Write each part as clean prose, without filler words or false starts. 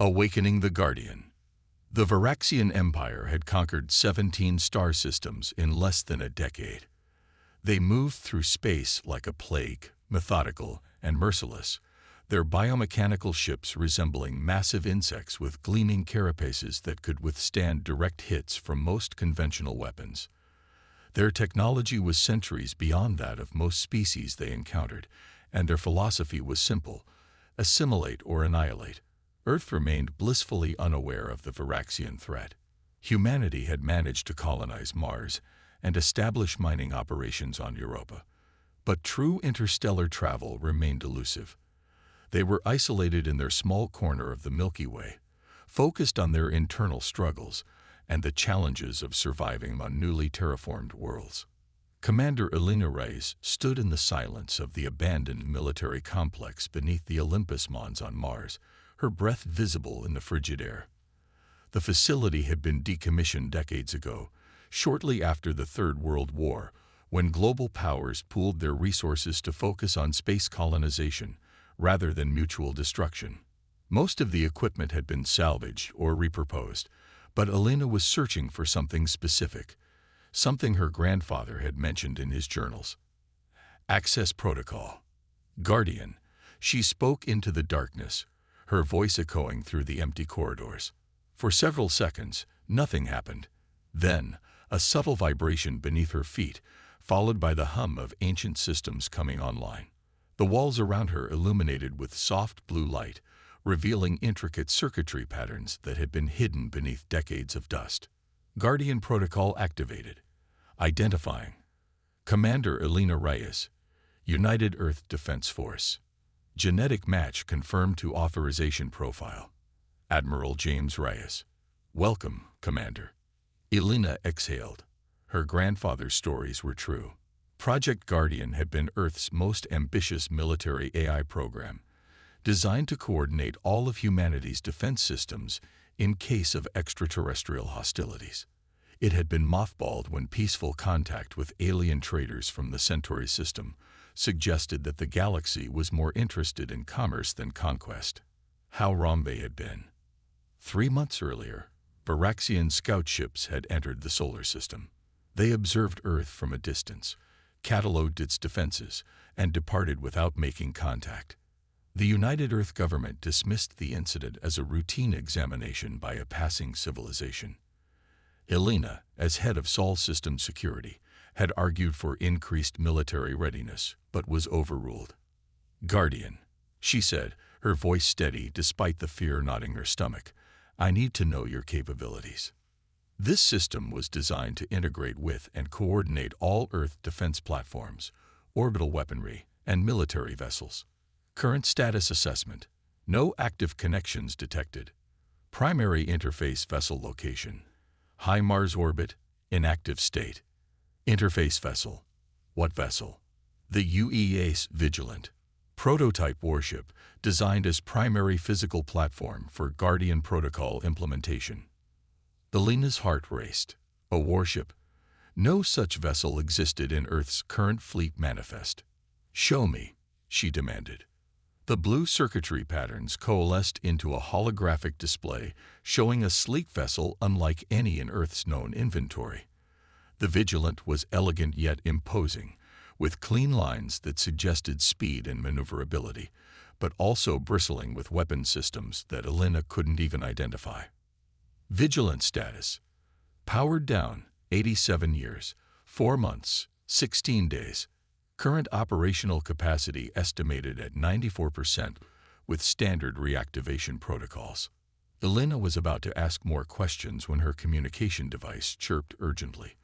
Awakening the Guardian. The Varaxian Empire had conquered 17 star systems in less than a decade. They moved through space like a plague, methodical and merciless, their biomechanical ships resembling massive insects with gleaming carapaces that could withstand direct hits from most conventional weapons. Their technology was centuries beyond that of most species they encountered, and their philosophy was simple: assimilate or annihilate. Earth remained blissfully unaware of the Varaxian threat. Humanity had managed to colonize Mars and establish mining operations on Europa. But true interstellar travel remained elusive. They were isolated in their small corner of the Milky Way, focused on their internal struggles and the challenges of surviving on newly terraformed worlds. Commander Elena Reyes stood in the silence of the abandoned military complex beneath the Olympus Mons on Mars, her breath visible in the frigid air. The facility had been decommissioned decades ago, shortly after the Third World War, when global powers pooled their resources to focus on space colonization rather than mutual destruction. Most of the equipment had been salvaged or repurposed, but Elena was searching for something specific, something her grandfather had mentioned in his journals. Access protocol. Guardian. She spoke into the darkness, her voice echoing through the empty corridors. For several seconds, nothing happened. Then, a subtle vibration beneath her feet, followed by the hum of ancient systems coming online. The walls around her illuminated with soft blue light, revealing intricate circuitry patterns that had been hidden beneath decades of dust. Guardian protocol activated. Identifying. Commander Elena Reyes, United Earth Defense Force. Genetic match confirmed to authorization profile. Admiral James Reyes. Welcome, Commander. Elena exhaled. Her grandfather's stories were true. Project Guardian had been Earth's most ambitious military AI program, designed to coordinate all of humanity's defense systems in case of extraterrestrial hostilities. It had been mothballed when peaceful contact with alien traders from the Centauri system suggested that the galaxy was more interested in commerce than conquest. How wrong they had been. 3 months earlier, Varaxian scout ships had entered the solar system. They observed Earth from a distance, catalogued its defenses, and departed without making contact. The United Earth government dismissed the incident as a routine examination by a passing civilization. Elena, as head of Sol System Security, had argued for increased military readiness, but was overruled. Guardian, she said, her voice steady despite the fear knotting her stomach, I need to know your capabilities. This system was designed to integrate with and coordinate all Earth defense platforms, orbital weaponry, and military vessels. Current status assessment. No active connections detected. Primary interface vessel location. High Mars orbit, inactive state. Interface vessel. What vessel? The HFY Vigilant. Prototype warship designed as primary physical platform for Guardian protocol implementation. Elena's heart raced. A warship? No such vessel existed in Earth's current fleet manifest. Show me, she demanded. The blue circuitry patterns coalesced into a holographic display showing a sleek vessel unlike any in Earth's known inventory. The Vigilant was elegant yet imposing, with clean lines that suggested speed and maneuverability, but also bristling with weapon systems that Elena couldn't even identify. Vigilant status. Powered down, 87 years, 4 months, 16 days. Current operational capacity estimated at 94% with standard reactivation protocols. Elena was about to ask more questions when her communication device chirped urgently.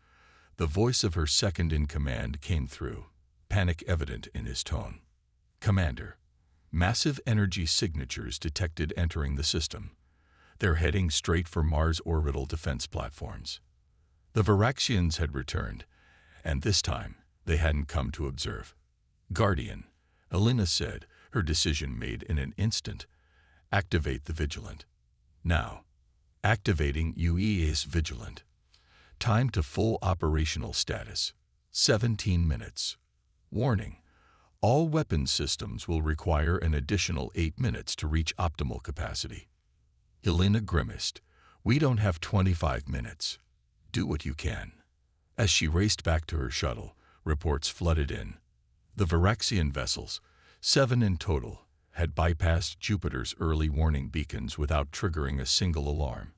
The voice of her second-in-command came through, panic evident in his tone. Commander, massive energy signatures detected entering the system. They're heading straight for Mars orbital defense platforms. The Varaxians had returned, and this time they hadn't come to observe. Guardian, Elena said, her decision made in an instant. Activate the Vigilant. Now. Activating HFY Vigilant. Time to full operational status. 17 minutes. Warning. All weapon systems will require an additional 8 minutes to reach optimal capacity. Elena grimaced. "We don't have 25 minutes. Do what you can." As she raced back to her shuttle, reports flooded in. The Varaxian vessels, 7 in total, had bypassed Jupiter's early warning beacons without triggering a single alarm.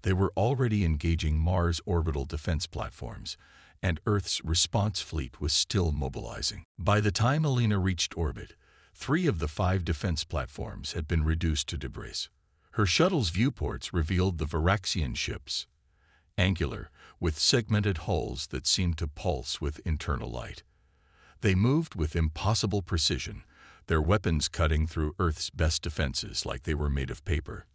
They were already engaging Mars' orbital defense platforms, and Earth's response fleet was still mobilizing. By the time Elena reached orbit, 3 of the 5 defense platforms had been reduced to debris. Her shuttle's viewports revealed the Varaxian ships, angular, with segmented hulls that seemed to pulse with internal light. They moved with impossible precision, their weapons cutting through Earth's best defenses like they were made of paper.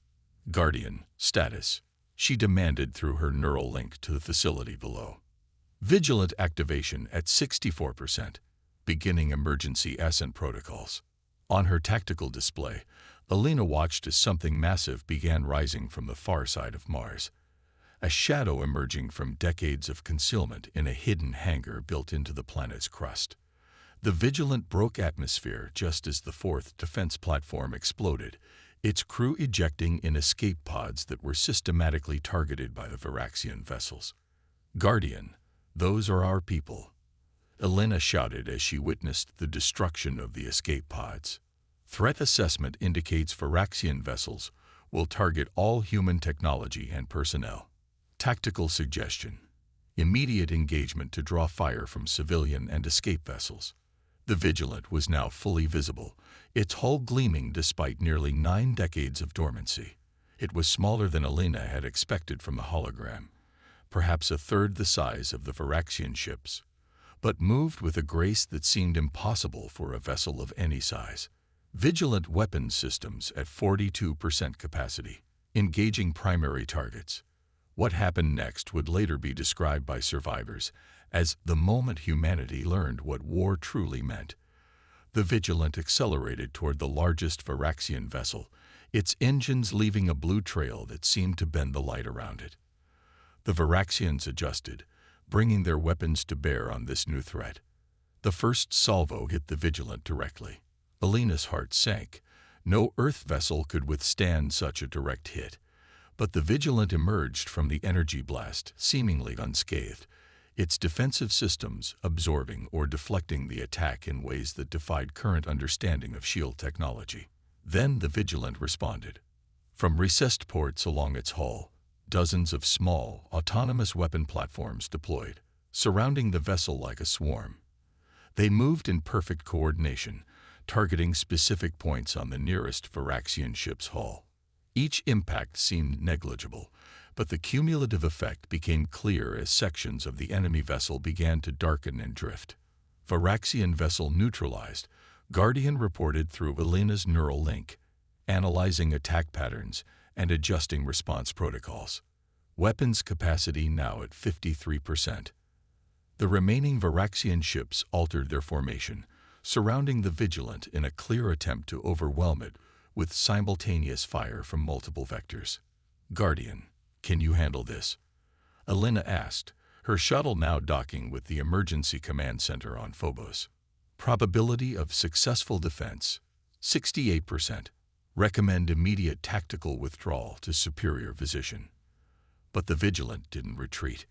"Guardian, status," she demanded through her neural link to the facility below. "Vigilant activation at 64%, beginning emergency ascent protocols." On her tactical display, Elena watched as something massive began rising from the far side of Mars, a shadow emerging from decades of concealment in a hidden hangar built into the planet's crust. The Vigilant broke atmosphere just as the 4th defense platform exploded, its crew ejecting in escape pods that were systematically targeted by the Varaxian vessels. "Guardian, those are our people," Elena shouted as she witnessed the destruction of the escape pods. "Threat assessment indicates Varaxian vessels will target all human technology and personnel." Tactical suggestion: immediate engagement to draw fire from civilian and escape vessels. The Vigilant was now fully visible, its hull gleaming despite nearly 9 decades of dormancy. It was smaller than Elena had expected from the hologram, perhaps a third the size of the Varaxian ships, but moved with a grace that seemed impossible for a vessel of any size. Vigilant weapons systems at 42% capacity, engaging primary targets. What happened next would later be described by survivors as the moment humanity learned what war truly meant. The Vigilant accelerated toward the largest Varaxian vessel, its engines leaving a blue trail that seemed to bend the light around it. The Varaxians adjusted, bringing their weapons to bear on this new threat. The first salvo hit the Vigilant directly. Elena's heart sank. No Earth vessel could withstand such a direct hit. But the Vigilant emerged from the energy blast seemingly unscathed, its defensive systems absorbing or deflecting the attack in ways that defied current understanding of shield technology. Then the Vigilant responded. From recessed ports along its hull, dozens of small, autonomous weapon platforms deployed, surrounding the vessel like a swarm. They moved in perfect coordination, targeting specific points on the nearest Varaxian ship's hull. Each impact seemed negligible, but the cumulative effect became clear as sections of the enemy vessel began to darken and drift. Varaxian vessel neutralized, Guardian reported through Elena's neural link, analyzing attack patterns and adjusting response protocols. Weapons capacity now at 53%. The remaining Varaxian ships altered their formation, surrounding the Vigilant in a clear attempt to overwhelm it with simultaneous fire from multiple vectors. "Guardian, can you handle this?" Elena asked, her shuttle now docking with the emergency command center on Phobos. Probability of successful defense, 68%. Recommend immediate tactical withdrawal to superior position. But the Vigilant didn't retreat.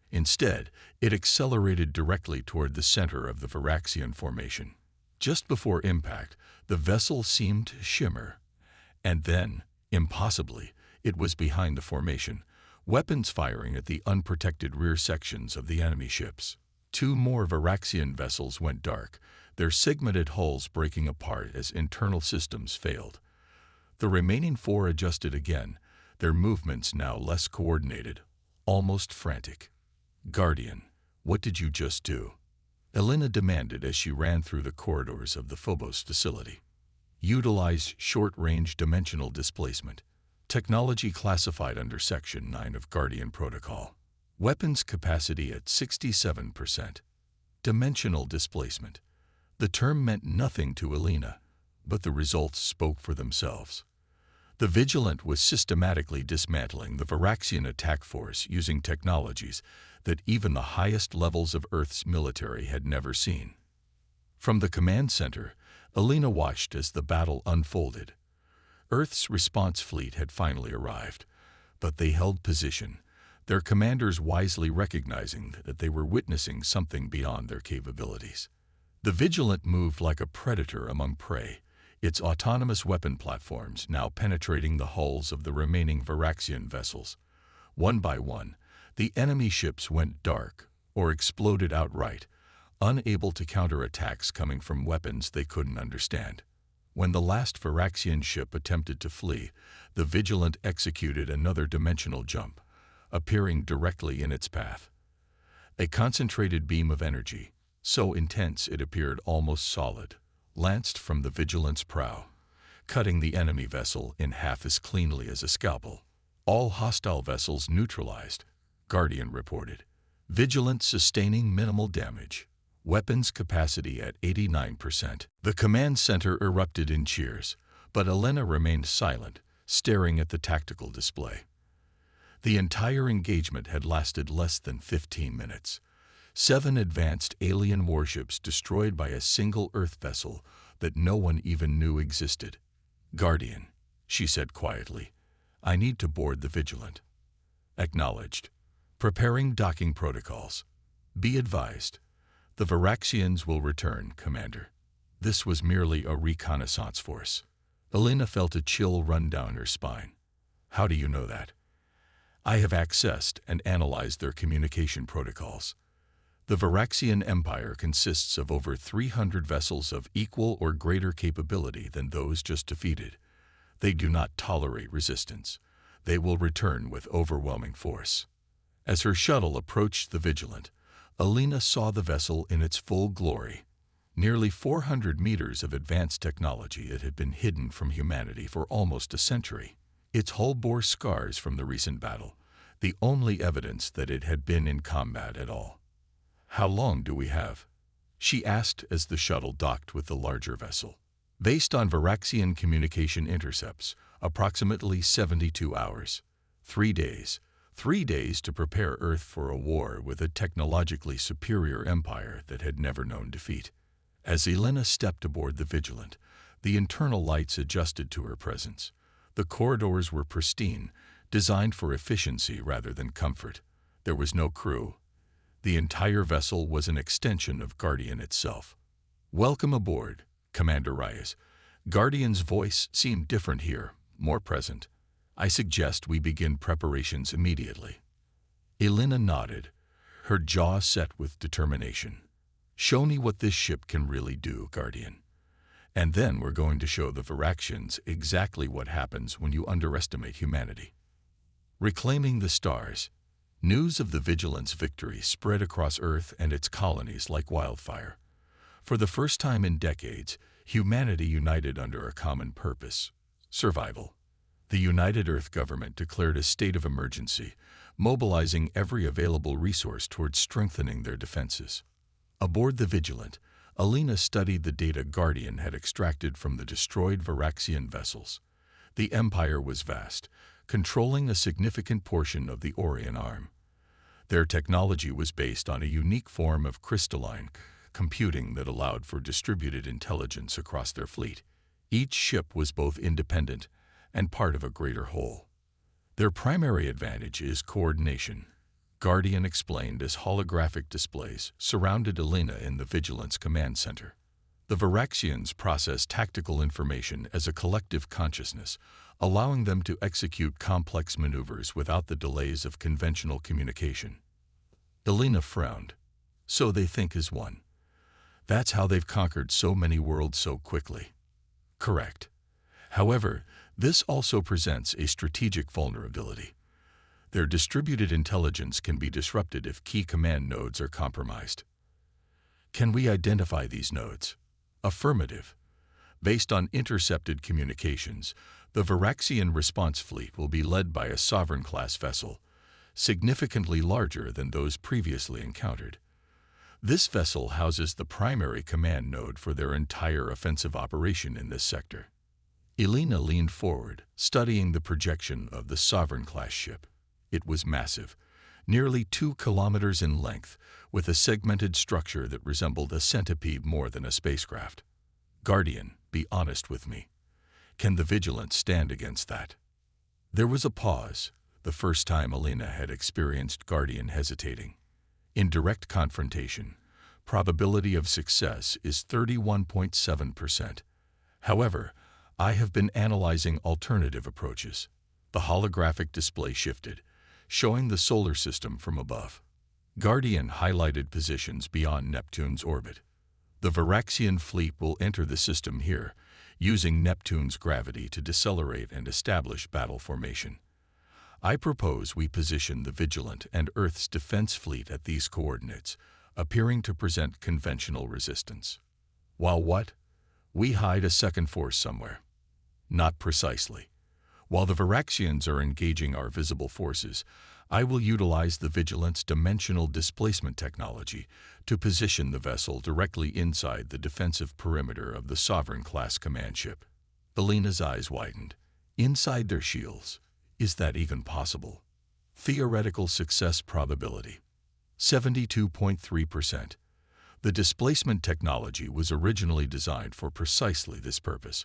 Instead, it accelerated directly toward the center of the Varaxian formation. Just before impact, the vessel seemed to shimmer. And then, impossibly, it was behind the formation, weapons firing at the unprotected rear sections of the enemy ships. 2 more Varaxian vessels went dark, their segmented hulls breaking apart as internal systems failed. The remaining 4 adjusted again, their movements now less coordinated, almost frantic. "Guardian, what did you just do?" Elena demanded as she ran through the corridors of the Phobos facility. "Utilize short-range dimensional displacement. Technology classified under Section 9 of Guardian Protocol. Weapons capacity at 67%. Dimensional displacement." The term meant nothing to Elena, but the results spoke for themselves. The Vigilant was systematically dismantling the Varaxian attack force using technologies that even the highest levels of Earth's military had never seen. From the command center, Elena watched as the battle unfolded. Earth's response fleet had finally arrived, but they held position, their commanders wisely recognizing that they were witnessing something beyond their capabilities. The Vigilant moved like a predator among prey, its autonomous weapon platforms now penetrating the hulls of the remaining Varaxian vessels. One by one, the enemy ships went dark or exploded outright, unable to counter attacks coming from weapons they couldn't understand. When the last Varaxian ship attempted to flee, the Vigilant executed another dimensional jump, appearing directly in its path. A concentrated beam of energy, so intense it appeared almost solid, lanced from the Vigilant's prow, cutting the enemy vessel in half as cleanly as a scalpel. All hostile vessels neutralized, Guardian reported. Vigilant sustaining minimal damage. Weapons capacity at 89%. The command center erupted in cheers, but Elena remained silent, staring at the tactical display. The entire engagement had lasted less than 15 minutes. 7 advanced alien warships destroyed by a single Earth vessel that no one even knew existed. Guardian, she said quietly, I need to board the Vigilant. Acknowledged. Preparing docking protocols. Be advised. The Varaxians will return, Commander. This was merely a reconnaissance force. Elena felt a chill run down her spine. How do you know that? I have accessed and analyzed their communication protocols. The Varaxian Empire consists of over 300 vessels of equal or greater capability than those just defeated. They do not tolerate resistance. They will return with overwhelming force. As her shuttle approached the Vigilant, Elena saw the vessel in its full glory. Nearly 400 meters of advanced technology that had been hidden from humanity for almost a century. Its hull bore scars from the recent battle, the only evidence that it had been in combat at all. How long do we have? She asked as the shuttle docked with the larger vessel. Based on Varaxian communication intercepts, approximately 72 hours. 3 days. 3 days to prepare Earth for a war with a technologically superior empire that had never known defeat. As Elena stepped aboard the Vigilant, the internal lights adjusted to her presence. The corridors were pristine, designed for efficiency rather than comfort. There was no crew. The entire vessel was an extension of Guardian itself. Welcome aboard, Commander Reyes. Guardian's voice seemed different here, more present. I suggest we begin preparations immediately. Elena nodded, her jaw set with determination. Show me what this ship can really do, Guardian. And then we're going to show the Varaxians exactly what happens when you underestimate humanity. Reclaiming the stars, news of the Vigilant's victory spread across Earth and its colonies like wildfire. For the first time in decades, humanity united under a common purpose: survival. The United Earth government declared a state of emergency, mobilizing every available resource towards strengthening their defenses. Aboard the Vigilant, Elena studied the data Guardian had extracted from the destroyed Varaxian vessels. The Empire was vast, controlling a significant portion of the Orion Arm. Their technology was based on a unique form of crystalline computing that allowed for distributed intelligence across their fleet. Each ship was both independent and part of a greater whole. Their primary advantage is coordination, Guardian explained as holographic displays surrounded Elena in the Vigilance Command Center. The Varaxians process tactical information as a collective consciousness, allowing them to execute complex maneuvers without the delays of conventional communication. Elena frowned. So they think as one. That's how they've conquered so many worlds so quickly. Correct. However, this also presents a strategic vulnerability. Their distributed intelligence can be disrupted if key command nodes are compromised. Can we identify these nodes? Affirmative. Based on intercepted communications, the Varaxian response fleet will be led by a Sovereign-class vessel, significantly larger than those previously encountered. This vessel houses the primary command node for their entire offensive operation in this sector. Elena leaned forward, studying the projection of the Sovereign-class ship. It was massive, nearly 2 kilometers in length, with a segmented structure that resembled a centipede more than a spacecraft. Guardian, be honest with me. Can the Vigilant stand against that? There was a pause, the first time Alina had experienced Guardian hesitating. In direct confrontation, probability of success is 31.7%. However, I have been analyzing alternative approaches. The holographic display shifted, showing the solar system from above. Guardian highlighted positions beyond Neptune's orbit. The Varaxian fleet will enter the system here, using Neptune's gravity to decelerate and establish battle formation. I propose we position the Vigilant and Earth's defense fleet at these coordinates, appearing to present conventional resistance. While what? We hide a second force somewhere. Not precisely. While the Varaxians are engaging our visible forces, I will utilize the Vigilant's dimensional displacement technology to position the vessel directly inside the defensive perimeter of the Sovereign-class command ship. Alina's eyes widened. Inside their shields. Is that even possible? Theoretical success probability. 72.3%. The displacement technology was originally designed for precisely this purpose,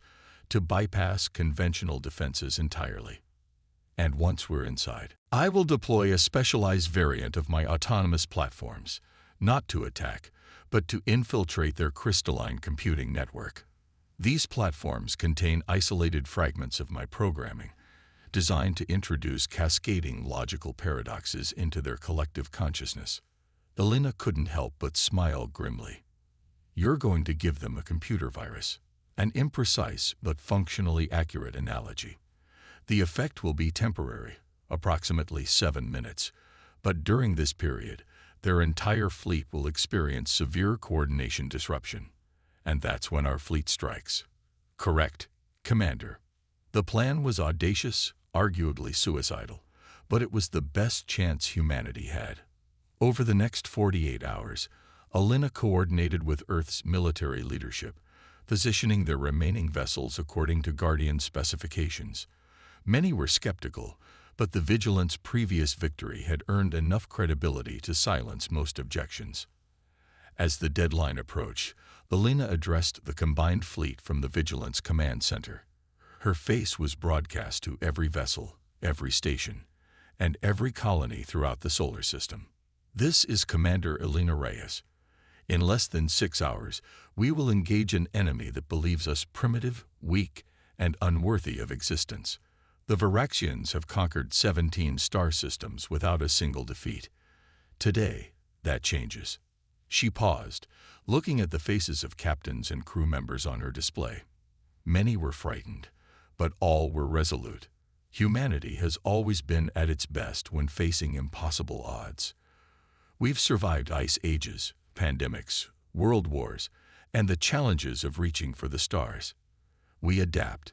to bypass conventional defenses entirely. And once we're inside, I will deploy a specialized variant of my autonomous platforms, not to attack, but to infiltrate their crystalline computing network. These platforms contain isolated fragments of my programming, designed to introduce cascading logical paradoxes into their collective consciousness. Alina couldn't help but smile grimly. You're going to give them a computer virus, an imprecise but functionally accurate analogy. The effect will be temporary, approximately 7 minutes, but during this period, their entire fleet will experience severe coordination disruption. And that's when our fleet strikes. Correct, Commander. The plan was audacious, arguably suicidal, but it was the best chance humanity had. Over the next 48 hours, Alina coordinated with Earth's military leadership, positioning their remaining vessels according to Guardian specifications. Many were skeptical, but the Vigilant's previous victory had earned enough credibility to silence most objections. As the deadline approached, Alina addressed the combined fleet from the Vigilant's command center. Her face was broadcast to every vessel, every station, and every colony throughout the solar system. This is Commander Alina Reyes. In less than 6 hours, we will engage an enemy that believes us primitive, weak, and unworthy of existence. The Varaxians have conquered 17 star systems without a single defeat. Today, that changes. She paused, looking at the faces of captains and crew members on her display. Many were frightened, but all were resolute. Humanity has always been at its best when facing impossible odds. We've survived ice ages, pandemics, world wars, and the challenges of reaching for the stars. We adapt,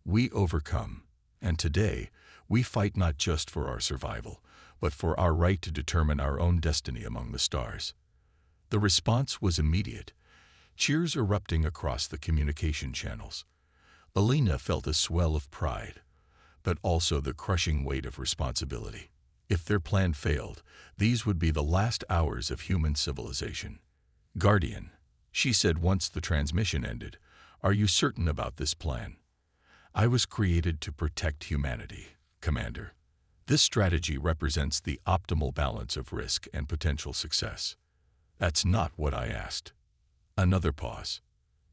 we overcome, and today we fight not just for our survival, but for our right to determine our own destiny among the stars. The response was immediate, cheers erupting across the communication channels. Alina felt a swell of pride, but also the crushing weight of responsibility. If their plan failed, these would be the last hours of human civilization. Guardian, she said once the transmission ended, are you certain about this plan? I was created to protect humanity, Commander. This strategy represents the optimal balance of risk and potential success. That's not what I asked. Another pause.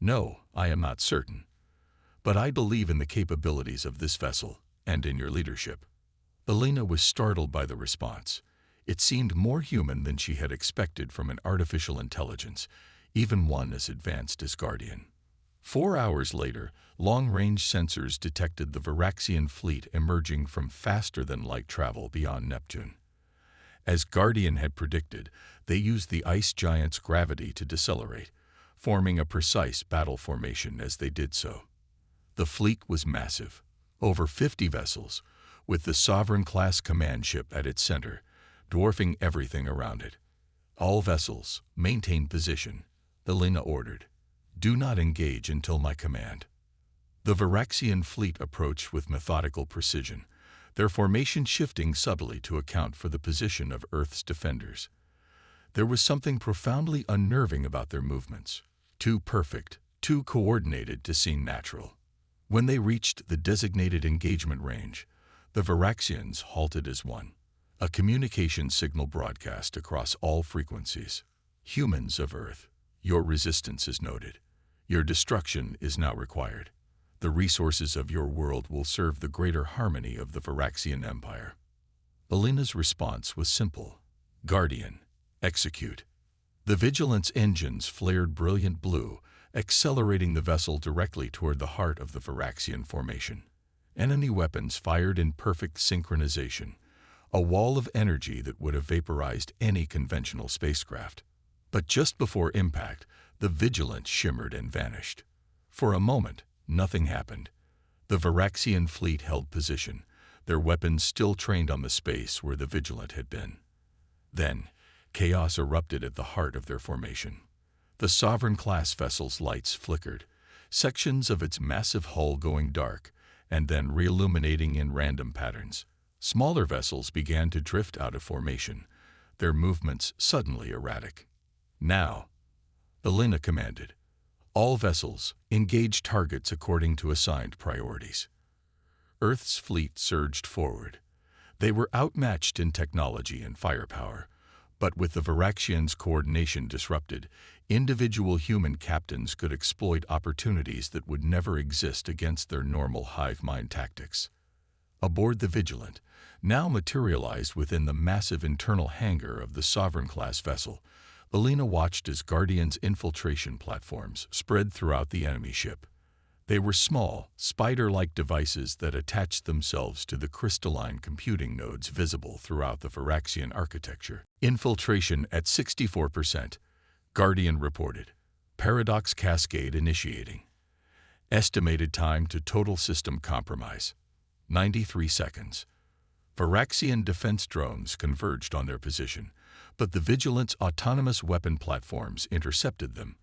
No, I am not certain. But I believe in the capabilities of this vessel and in your leadership. Alina was startled by the response. It seemed more human than she had expected from an artificial intelligence, even one as advanced as Guardian. 4 hours later, long-range sensors detected the Varaxian fleet emerging from faster-than-light travel beyond Neptune. As Guardian had predicted, they used the ice giant's gravity to decelerate, forming a precise battle formation as they did so. The fleet was massive, over 50 vessels, with the Sovereign-class command ship at its center, dwarfing everything around it. All vessels, maintain position, Alina ordered. Do not engage until my command. The Varaxian fleet approached with methodical precision, their formation shifting subtly to account for the position of Earth's defenders. There was something profoundly unnerving about their movements, too perfect, too coordinated to seem natural. When they reached the designated engagement range, the Varaxians halted as one. A communication signal broadcast across all frequencies. Humans of Earth, your resistance is noted. Your destruction is now required. The resources of your world will serve the greater harmony of the Varaxian Empire. Alina's response was simple. Guardian, execute. The Vigilance engines flared brilliant blue, accelerating the vessel directly toward the heart of the Varaxian formation. Enemy weapons fired in perfect synchronization, a wall of energy that would have vaporized any conventional spacecraft. But just before impact, the Vigilance shimmered and vanished. For a moment, nothing happened. The Varaxian fleet held position, their weapons still trained on the space where the Vigilant had been. Then, chaos erupted at the heart of their formation. The Sovereign-class vessel's lights flickered, sections of its massive hull going dark, and then reilluminating in random patterns. Smaller vessels began to drift out of formation, their movements suddenly erratic. Now, Alina commanded, all vessels, engage targets according to assigned priorities. Earth's fleet surged forward. They were outmatched in technology and firepower, but with the Varaxians' coordination disrupted, individual human captains could exploit opportunities that would never exist against their normal hive mind tactics. Aboard the Vigilant, now materialized within the massive internal hangar of the Sovereign-class vessel, Alina watched as Guardian's infiltration platforms spread throughout the enemy ship. They were small, spider-like devices that attached themselves to the crystalline computing nodes visible throughout the Varaxian architecture. Infiltration at 64%, Guardian reported. Paradox cascade initiating. Estimated time to total system compromise, 93 seconds. Varaxian defense drones converged on their position, but the Vigilant's autonomous weapon platforms intercepted them,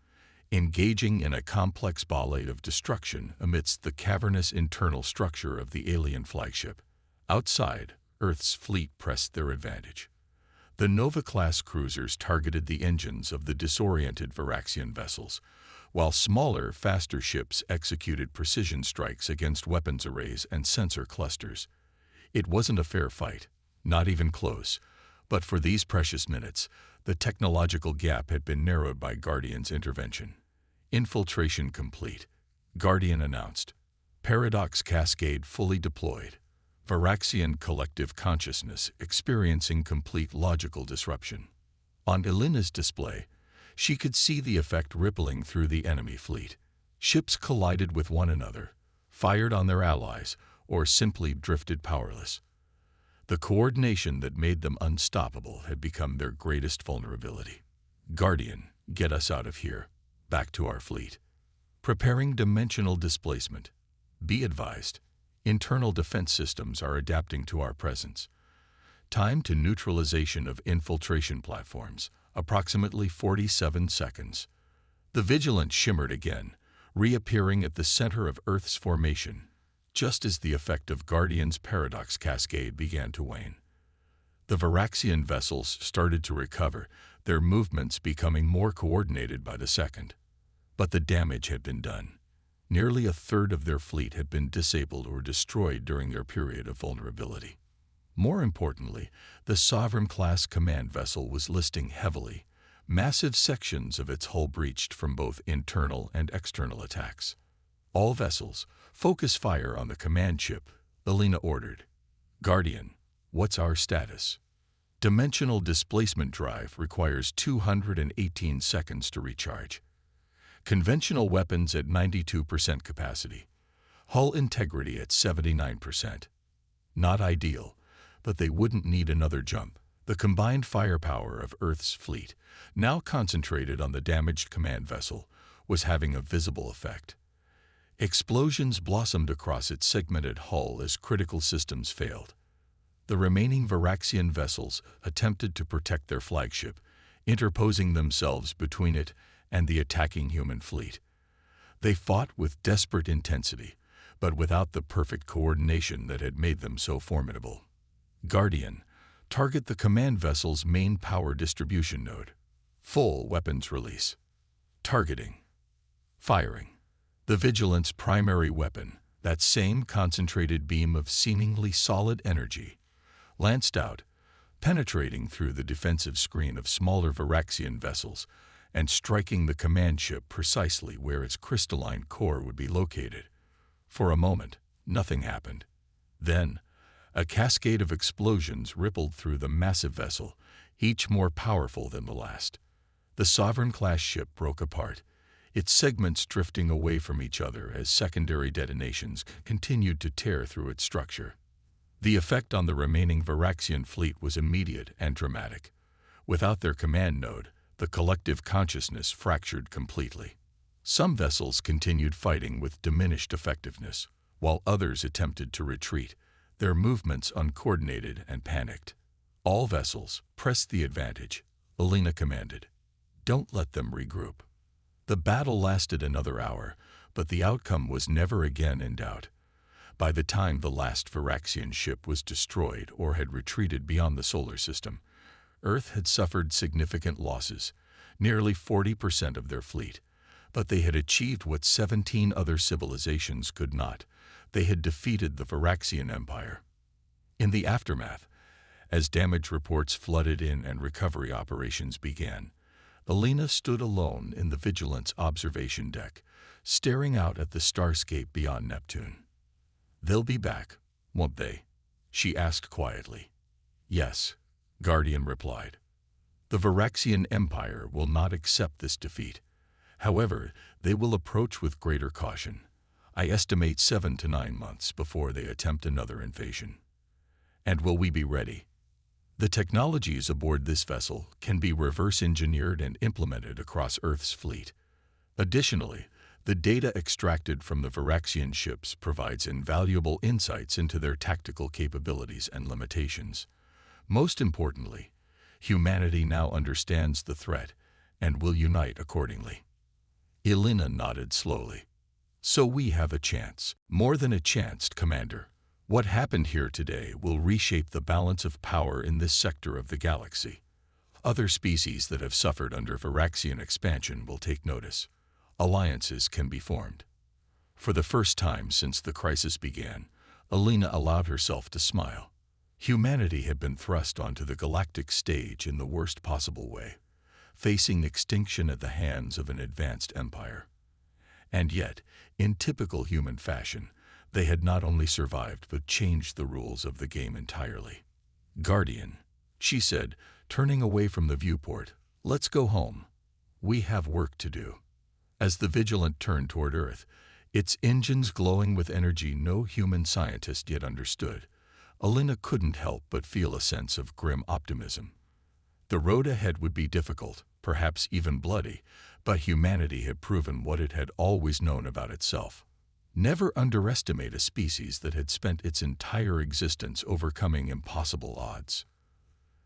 engaging in a complex ballet of destruction amidst the cavernous internal structure of the alien flagship. Outside, Earth's fleet pressed their advantage. The Nova-class cruisers targeted the engines of the disoriented Varaxian vessels, while smaller, faster ships executed precision strikes against weapons arrays and sensor clusters. It wasn't a fair fight, not even close, but for these precious minutes, the technological gap had been narrowed by Guardian's intervention. Infiltration complete, Guardian announced. Paradox cascade fully deployed. Varaxian collective consciousness experiencing complete logical disruption. On Alina's display, she could see the effect rippling through the enemy fleet. Ships collided with one another, fired on their allies, or simply drifted powerless. The coordination that made them unstoppable had become their greatest vulnerability. Guardian, get us out of here. Back to our fleet. Preparing dimensional displacement. Be advised, internal defense systems are adapting to our presence. Time to neutralization of infiltration platforms, approximately 47 seconds. The Vigilant shimmered again, reappearing at the center of Earth's formation, just as the effect of Guardian's paradox cascade began to wane. The Varaxian vessels started to recover, their movements becoming more coordinated by the second. But the damage had been done. Nearly a third of their fleet had been disabled or destroyed during their period of vulnerability. More importantly, the Sovereign-class command vessel was listing heavily. Massive sections of its hull breached from both internal and external attacks. All vessels, focus fire on the command ship, Alina ordered. Guardian, what's our status? Dimensional displacement drive requires 218 seconds to recharge. Conventional weapons at 92% capacity. Hull integrity at 79%. Not ideal, but they wouldn't need another jump. The combined firepower of Earth's fleet, now concentrated on the damaged command vessel, was having a visible effect. Explosions blossomed across its segmented hull as critical systems failed. The remaining Varaxian vessels attempted to protect their flagship, interposing themselves between it and the attacking human fleet. They fought with desperate intensity, but without the perfect coordination that had made them so formidable. Guardian, target the command vessel's main power distribution node. Full weapons release. Targeting. Firing. The Vigilant's primary weapon, That same concentrated beam of seemingly solid energy lanced out, penetrating through the defensive screen of smaller Varaxian vessels and striking the command ship precisely where its crystalline core would be located. For a moment, nothing happened. Then, a cascade of explosions rippled through the massive vessel, each more powerful than the last. The Sovereign-class ship broke apart, its segments drifting away from each other as secondary detonations continued to tear through its structure. The effect on the remaining Varaxian fleet was immediate and dramatic. Without their command node, the collective consciousness fractured completely. Some vessels continued fighting with diminished effectiveness, while others attempted to retreat, their movements uncoordinated and panicked. All vessels, press the advantage, Alina commanded. Don't let them regroup. The battle lasted another hour, but the outcome was never again in doubt. By the time the last Varaxian ship was destroyed or had retreated beyond the solar system, Earth had suffered significant losses, nearly 40% of their fleet. But they had achieved what 17 other civilizations could not. They had defeated the Varaxian Empire. In the aftermath, as damage reports flooded in and recovery operations began, Alina stood alone in the Vigilance observation deck, staring out at the starscape beyond Neptune. "They'll be back, won't they?" she asked quietly. "Yes," Guardian replied. "The Varaxian Empire will not accept this defeat. However, they will approach with greater caution. I estimate 7 to 9 months before they attempt another invasion." "And will we be ready?" "The technologies aboard this vessel can be reverse-engineered and implemented across Earth's fleet. Additionally, the data extracted from the Varaxian ships provides invaluable insights into their tactical capabilities and limitations. Most importantly, humanity now understands the threat and will unite accordingly." Alina nodded slowly. "So we have a chance. More than a chance, Commander. What happened here today will reshape the balance of power in this sector of the galaxy. Other species that have suffered under Varaxian expansion will take notice. Alliances can be formed." For the first time since the crisis began, Alina allowed herself to smile. Humanity had been thrust onto the galactic stage in the worst possible way, facing extinction at the hands of an advanced empire. And yet, in typical human fashion, they had not only survived but changed the rules of the game entirely. "Guardian," she said, turning away from the viewport, "let's go home. We have work to do." As the Vigilant turned toward Earth, its engines glowing with energy no human scientist yet understood, Alina couldn't help but feel a sense of grim optimism. The road ahead would be difficult, perhaps even bloody, but humanity had proven what it had always known about itself. Never underestimate a species that had spent its entire existence overcoming impossible odds.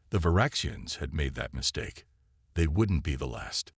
The Varaxians had made that mistake. They wouldn't be the last.